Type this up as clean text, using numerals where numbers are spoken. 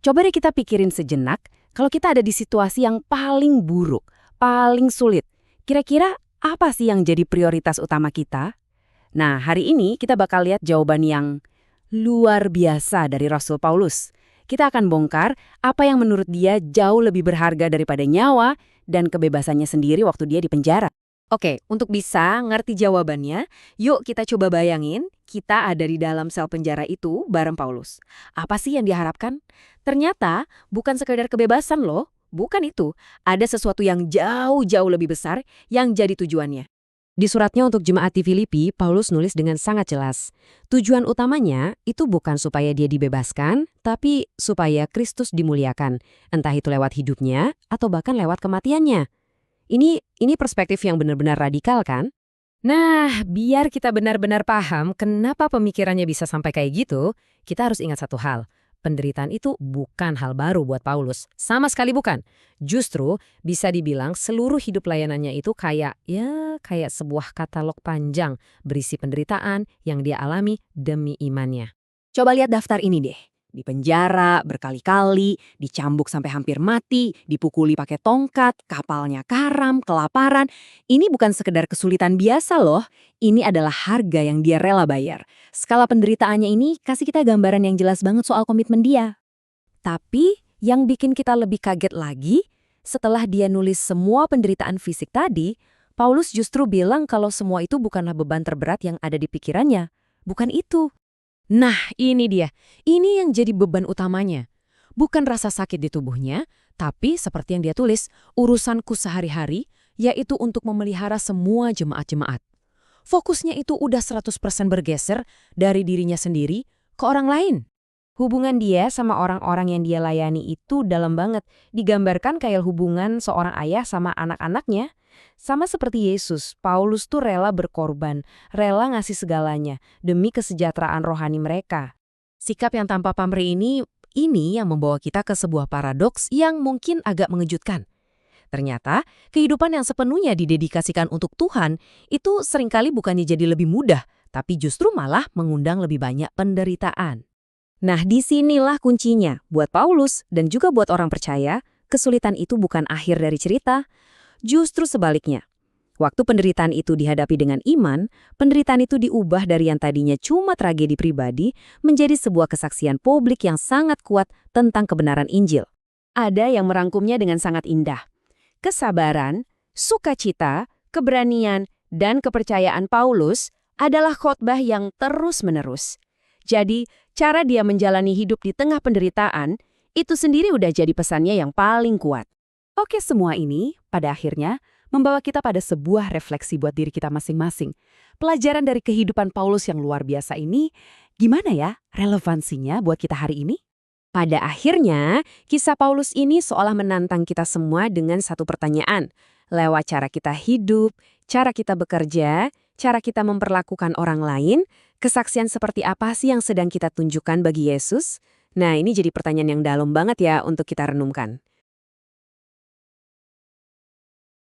Coba deh kita pikirin sejenak, kalau kita ada di situasi yang paling buruk, paling sulit, kira-kira apa sih yang jadi prioritas utama kita? Nah, hari ini kita bakal lihat jawaban yang luar biasa dari Rasul Paulus. Kita akan bongkar apa yang menurut dia jauh lebih berharga daripada nyawa dan kebebasannya sendiri waktu dia di penjara. Oke, untuk bisa ngerti jawabannya, yuk kita coba bayangin kita ada di dalam sel penjara itu bareng Paulus. Apa sih yang diharapkan? Ternyata bukan sekedar kebebasan loh, bukan itu. Ada sesuatu yang jauh-jauh lebih besar yang jadi tujuannya. Di suratnya untuk jemaat di Filipi, Paulus nulis dengan sangat jelas. Tujuan utamanya itu bukan supaya dia dibebaskan, tapi supaya Kristus dimuliakan, entah itu lewat hidupnya atau bahkan lewat kematiannya. Ini perspektif yang benar-benar radikal kan? Nah, biar kita benar-benar paham kenapa pemikirannya bisa sampai kayak gitu, kita harus ingat satu hal. Penderitaan itu bukan hal baru buat Paulus. Sama sekali bukan. Justru bisa dibilang seluruh hidup layanannya itu kayak sebuah katalog panjang berisi penderitaan yang dia alami demi imannya. Coba lihat daftar ini deh. Di penjara berkali-kali, dicambuk sampai hampir mati, dipukuli pakai tongkat, kapalnya karam, kelaparan. Ini bukan sekedar kesulitan biasa loh. Ini adalah harga yang dia rela bayar. Skala penderitaannya ini kasih kita gambaran yang jelas banget soal komitmen dia. Tapi yang bikin kita lebih kaget lagi, setelah dia nulis semua penderitaan fisik tadi, Paulus justru bilang kalau semua itu bukanlah beban terberat yang ada di pikirannya. Bukan itu. Nah, ini dia. Ini yang jadi beban utamanya. Bukan rasa sakit di tubuhnya, tapi seperti yang dia tulis, urusanku sehari-hari, yaitu untuk memelihara semua jemaat-jemaat. Fokusnya itu udah 100% bergeser dari dirinya sendiri ke orang lain. Hubungan dia sama orang-orang yang dia layani itu dalam banget. Digambarkan kayak hubungan seorang ayah sama anak-anaknya. Sama seperti Yesus, Paulus tuh rela berkorban, rela ngasih segalanya demi kesejahteraan rohani mereka. Sikap yang tanpa pamrih ini yang membawa kita ke sebuah paradoks yang mungkin agak mengejutkan. Ternyata, kehidupan yang sepenuhnya didedikasikan untuk Tuhan itu seringkali bukannya jadi lebih mudah, tapi justru malah mengundang lebih banyak penderitaan. Nah, disinilah kuncinya. Buat Paulus dan juga buat orang percaya, kesulitan itu bukan akhir dari cerita. Justru sebaliknya, waktu penderitaan itu dihadapi dengan iman, penderitaan itu diubah dari yang tadinya cuma tragedi pribadi menjadi sebuah kesaksian publik yang sangat kuat tentang kebenaran Injil. Ada yang merangkumnya dengan sangat indah. Kesabaran, sukacita, keberanian, dan kepercayaan Paulus adalah khotbah yang terus-menerus. Jadi, cara dia menjalani hidup di tengah penderitaan, itu sendiri udah jadi pesannya yang paling kuat. Oke, semua ini pada akhirnya membawa kita pada sebuah refleksi buat diri kita masing-masing. Pelajaran dari kehidupan Paulus yang luar biasa ini, gimana ya relevansinya buat kita hari ini? Pada akhirnya, kisah Paulus ini seolah menantang kita semua dengan satu pertanyaan. Lewat cara kita hidup, cara kita bekerja, cara kita memperlakukan orang lain, kesaksian seperti apa sih yang sedang kita tunjukkan bagi Yesus? Nah, ini jadi pertanyaan yang dalam banget ya untuk kita renungkan.